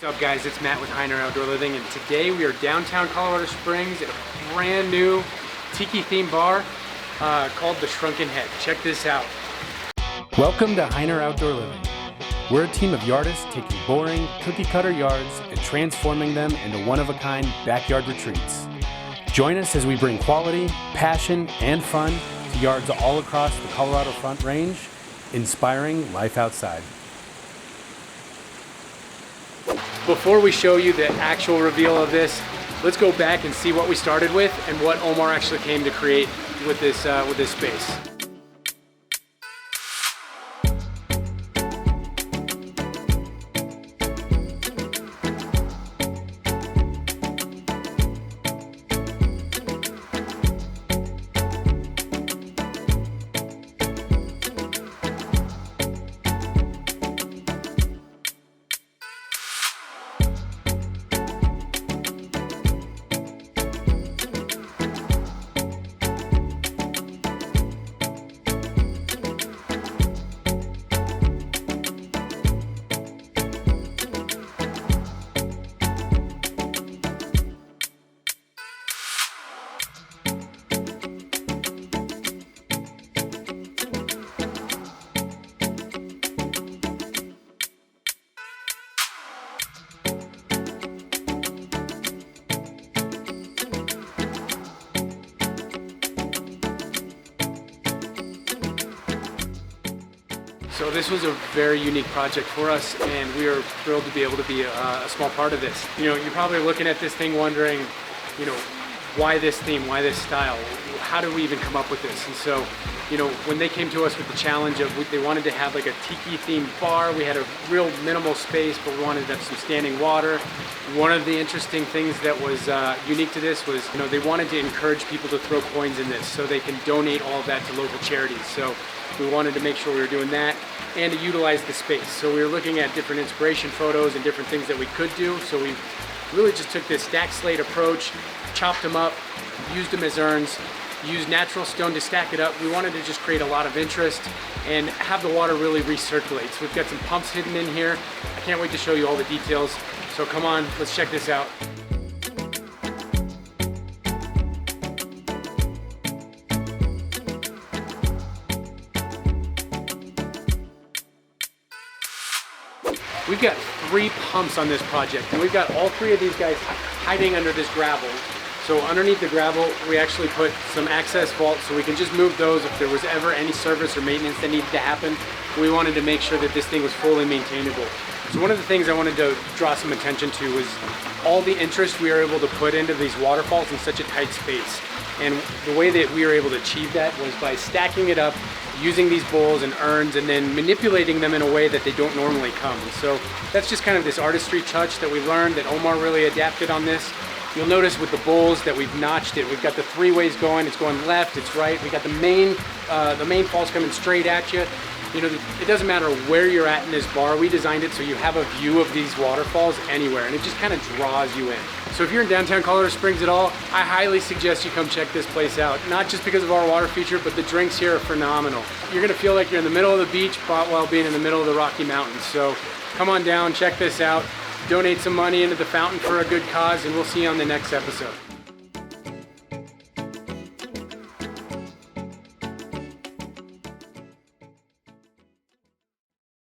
What's up guys, it's Matt with Hiner Outdoor Living, and today we are downtown Colorado Springs at a brand new Tiki themed bar called the Shrunken Head. Check this out. Welcome to Hiner Outdoor Living. We're a team of yardists taking boring, cookie cutter yards and transforming them into one-of-a-kind backyard retreats. Join us as we bring quality, passion, and fun to yards all across the Colorado Front Range, inspiring life outside. Before we show you the actual reveal of this, let's go back and see what we started with and what Omar actually came to create with this space. So this was a very unique project for us, and we are thrilled to be able to be a small part of this. You know, you're probably looking at this thing wondering, you know, why this theme, why this style? How did we even come up with this? And so, you know, when they came to us with the challenge of they wanted to have like a tiki themed bar, we had a real minimal space, but we wanted to have some standing water. One of the interesting things that was unique to this was, you know, they wanted to encourage people to throw coins in this so they can donate all of that to local charities. So we wanted to make sure we were doing that and to utilize the space. So we were looking at different inspiration photos and different things that we could do. So we really just took this stack slate approach, chopped them up, used them as urns, used natural stone to stack it up. We wanted to just create a lot of interest and have the water really recirculate. So we've got some pumps hidden in here. I can't wait to show you all the details. So come on, let's check this out. We've got 3 pumps on this project, and we've got all 3 of these guys hiding under this gravel. So underneath the gravel, we actually put some access vaults so we can just move those if there was ever any service or maintenance that needed to happen. We wanted to make sure that this thing was fully maintainable. So one of the things I wanted to draw some attention to was all the interest we were able to put into these waterfalls in such a tight space. And the way that we were able to achieve that was by stacking it up, using these bowls and urns, and then manipulating them in a way that they don't normally come. And so that's just kind of this artistry touch that we learned that Omar really adapted on this. You'll notice with the bowls that we've notched it. We've got the 3 ways going. It's going left, it's right. We got the main falls coming straight at you. You know, it doesn't matter where you're at in this bar. We designed it so you have a view of these waterfalls anywhere, and it just kind of draws you in. So if you're in downtown Colorado Springs at all, I highly suggest you come check this place out. Not just because of our water feature, but the drinks here are phenomenal. You're gonna feel like you're in the middle of the beach while being in the middle of the Rocky Mountains. So come on down, check this out, donate some money into the fountain for a good cause, and we'll see you on the next episode.